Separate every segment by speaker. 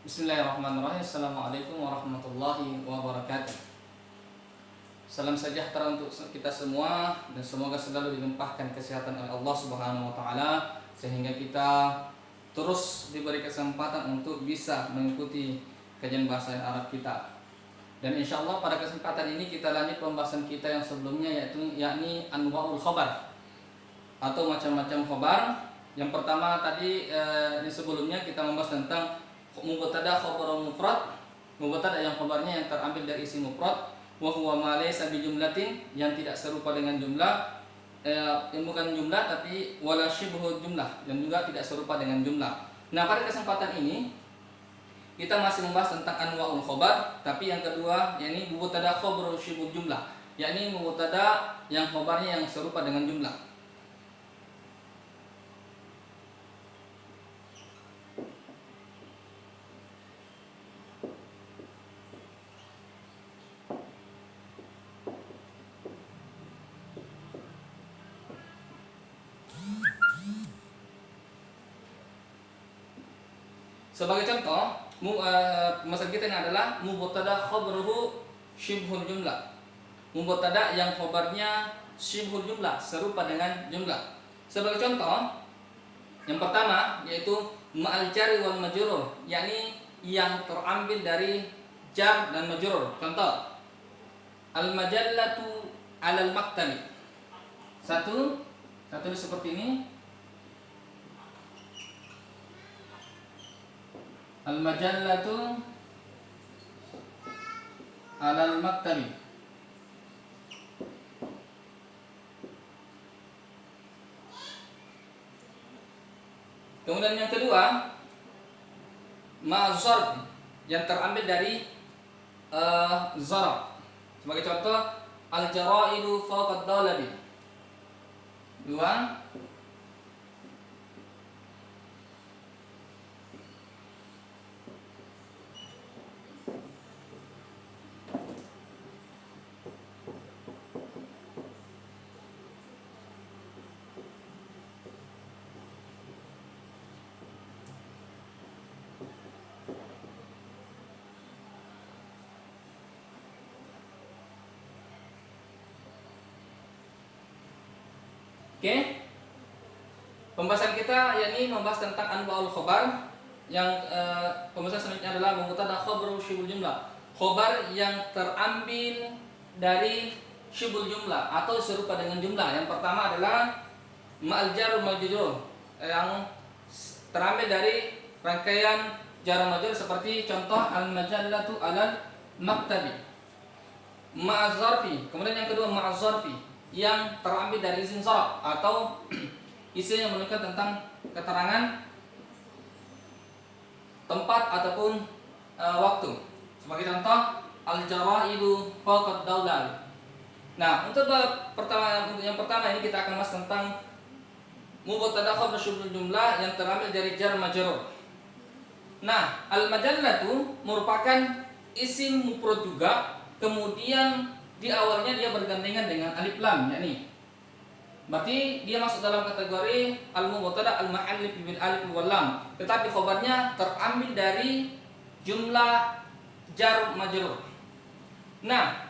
Speaker 1: Bismillahirrahmanirrahim. Assalamualaikum warahmatullahi wabarakatuh. Salam sejahtera untuk kita semua dan semoga selalu dilimpahkan kesehatan oleh Allah Subhanahu wa taala sehingga kita terus diberi kesempatan untuk bisa mengikuti kajian bahasa Arab kita. Dan insya Allah pada kesempatan ini kita lanjut pembahasan kita yang sebelumnya yakni anwa'ul khabar atau macam-macam khabar. Yang pertama tadi di sebelumnya kita membahas tentang mubtada khabar mufrad, mubtada yang khabarnya yang terambil dari isim mufrad, wa huwa ma laysa bi jumlatin, yang tidak serupa dengan jumlah, yang bukan jumlah tapi wala syibhu jumlah, dan juga tidak serupa dengan jumlah. Nah, pada kesempatan ini kita masih membahas tentang anwa'ul khabar, tapi yang kedua yakni mubtada khabar syibhu jumlah, yakni mubtada yang khabarnya yang serupa dengan jumlah. Sebagai contoh, masalah kita ini adalah mubtada khabaruhu syibhul jumlah. Mubtada yang khabarnya syibhul jumlah, serupa dengan jumlah. Sebagai contoh, yang pertama yaitu ma'al jari wal majrur, yakni yang terambil dari jar dan majrur. Contoh, al majallatu 'alal maktabi. Satu seperti ini. Al-majallatu 'alal maktabi. Kemudian yang kedua, ma'zarf yang terambil dari zarf. Sebagai contoh, al-jaraidu fawqa ad-dawlabi. Dua. Oke. Pembahasan kita yakni membahas tentang anwa'ul khabar. Yang pembahasan selanjutnya adalah mubtada khabaru syibhul jumlah. Khabar yang terambil dari syibhul jumlah atau serupa dengan jumlah. Yang pertama adalah ma'al jar majrur, yang terambil dari rangkaian jar majrur seperti contoh al-majallatu 'alal maktabi. Ma'az zarfi. Kemudian yang kedua ma'az zarfi, yang terambil dari isim zarf atau isim yang menunjukkan tentang keterangan tempat ataupun waktu. Sebagai contoh, al-jaraidu fawqa ad-dawlal. Nah, untuk yang pertama ini kita akan bahas tentang mubtada khabar syibhul jumlah yang terambil dari jar majrur. Nah, al-majallatu merupakan isim mufrad juga, kemudian di awalnya dia bergandengan dengan alif lam, yakni berarti dia masuk dalam kategori al-mubtada al-mu'allif bil alif wal lam, tetapi khabarnya terambil dari jumlah jar majrur. Nah,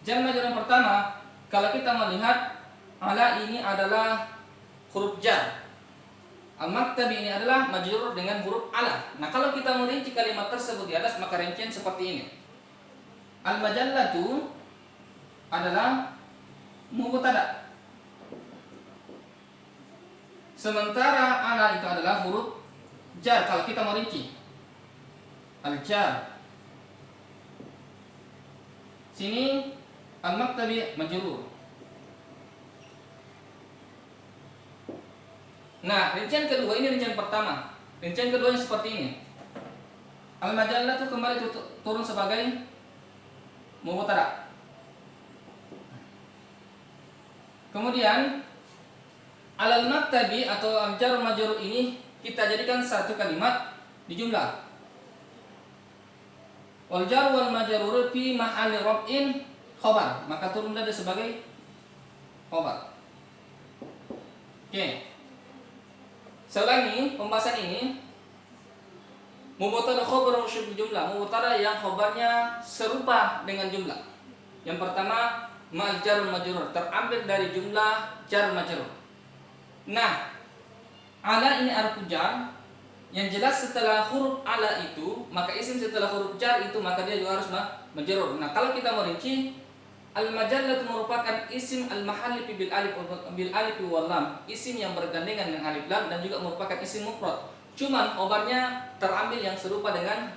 Speaker 1: jar majrur yang pertama, kalau kita melihat ala ini adalah huruf jar, al-maktabi ini adalah majrur dengan huruf ala. Nah, kalau kita merinci kalimat tersebut di atas, maka rincian seperti ini. Al-majallatu adalah mubtada, sementara ala itu adalah huruf jar. Kalau kita merinci al-jar, sini al-maktabi majrur. Nah, rincian kedua ini rincian pertama. Rincian kedua seperti ini. Al-majallah itu kembali turun sebagai mubtada. Kemudian alal maktabi atau al-jar majrur ini kita jadikan satu kalimat di jumlah. Wal jar wal majrur fi mahalli raf'in khabar, maka turun dari sebagai khabar. Oke. Saya ulangi pembahasan ini. Mubtada khabar syibul jumlah, mubtada yang khabarnya serupa dengan jumlah. Yang pertama ma'al jar wal majrur, terambil dari jumlah jar majrur. Nah, ala ini harfu jar, yang jelas setelah huruf ala itu, maka isim setelah huruf jar itu maka dia juga harus majrur. Nah, kalau kita merinci, al-majallatu merupakan isim al-mahalli bil alif wal lam, isim yang bergandengan dengan alif lam dan juga merupakan isim mufrad. Cuman khabarnya terambil yang serupa dengan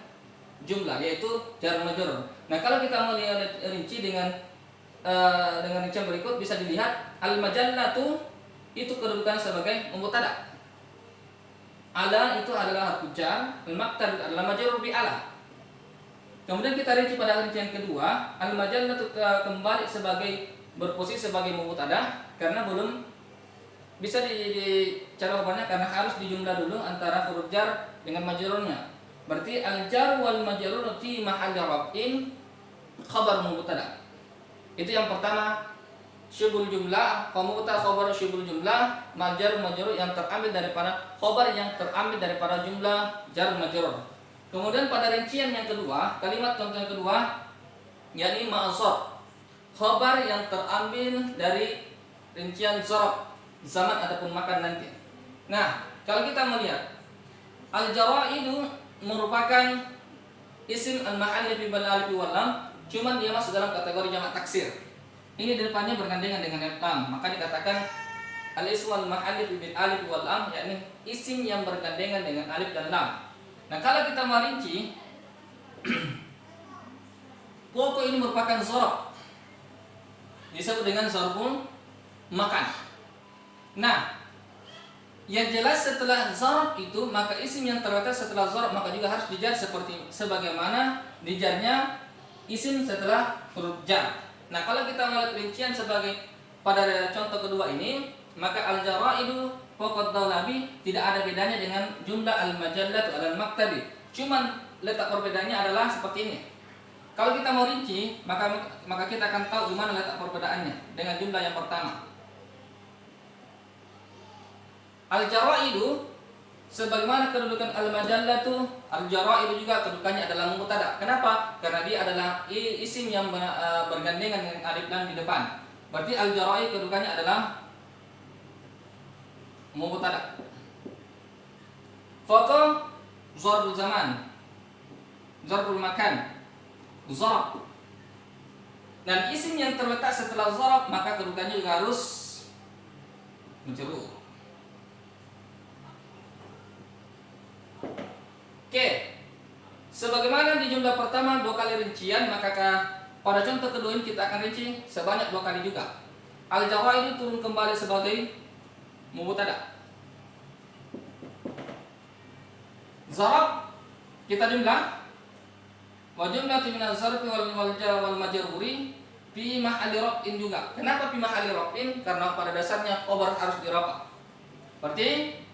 Speaker 1: jumlah, yaitu jar majrur. Nah, kalau kita merinci dengan rincian berikut bisa dilihat al-majallatu itu kedudukan sebagai mubtada. Ala itu adalah harfu jar, al-maqtar adalah majrur bi ala. Kemudian kita rinci pada rincian kedua, al-majallatu kembali sebagai berposisi sebagai mubtada karena belum bisa cara khabarnya karena harus dijumlah dulu antara huruf jar dengan majrurnya. Berarti al-jar wal majrur fi mahalli raf'in khabar mubtada. Itu yang pertama, syibul jumlah, mubtada khabar syibul jumlah, jar majrur yang terambil daripada khabar yang terambil daripada jumlah jar majrur. Kemudian pada rincian yang kedua, kalimat contoh yang kedua, yakni ma'azab, khabar yang terambil dari rincian zarab, zaman ataupun makan nanti. Nah, kalau kita melihat al-jaraidu merupakan isim al-mahalli bil alif wal lam, cuman dia masuk dalam kategori jamak taksir. Ini di depannya bergandengan dengan lam, maka dikatakan al-ism al-mahalli bil alif wal lam, yakni isim yang bergandengan dengan alif dan lam. Nah, kalau kita merinci, pokok ini merupakan zarab, disebut dengan zarbun makan. Nah, yang jelas setelah zarab itu maka isim yang terletak setelah zarab maka juga harus dijar seperti sebagaimana dijarnya isim setelah huruf jar. Nah, kalau kita melihat rincian sebagai pada contoh kedua ini, maka al-jaraidu faqad dawlabi tidak ada bedanya dengan jumlah al-majallat al-maqtadi. Cuman letak perbedaannya adalah seperti ini. Kalau kita mau rinci, maka kita akan tahu di mana letak perbedaannya dengan jumlah yang pertama. Al-jaraidu sebagaimana kedudukan al-majallatu, al-jaraidu juga kedudukannya adalah mubtada. Kenapa? Karena dia adalah isim yang bergandengan dengan alif lam di depan. Berarti al-jaraidu kedudukannya adalah mubtada. Foto zarbul zaman, zarbul makan, zarab. Dan isim yang terletak setelah zarab maka kedudukannya juga harus majrur. Oke, sebagaimana di jumlah pertama 2 kali rincian, maka pada contoh kedua ini kita akan rinci sebanyak 2 kali juga. Al-jaraidu turun kembali sebagai mubtada. Zarab kita jumlah, wa jumlatu min az-zarfi wal jar wal majruri fi mahalli raf'in juga. Kenapa fi mahalli raf'in? Karena pada dasarnya khabar harus diraf'a. Berarti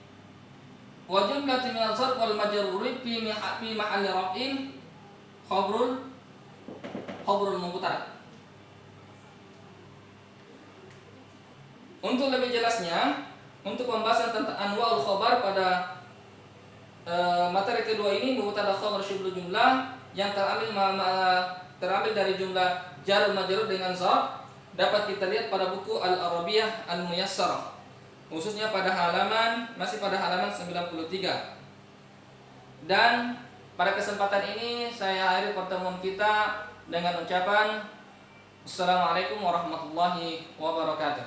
Speaker 1: wa jumlatu min az-zarfi wal majruri fi mahalli raf'in khabrul mubtada. Untuk lebih jelasnya, untuk pembahasan tentang anwa'ul khabar pada materi kedua ini, mubtada khabar syibul jumlah yang terambil dari jumlah jar majrur dengan zarf, dapat kita lihat pada buku Al-Arabiyah Al-Muyassarah, khususnya pada masih pada halaman 93. Dan pada kesempatan ini saya akhiri pertemuan kita dengan ucapan Assalamualaikum warahmatullahi wabarakatuh.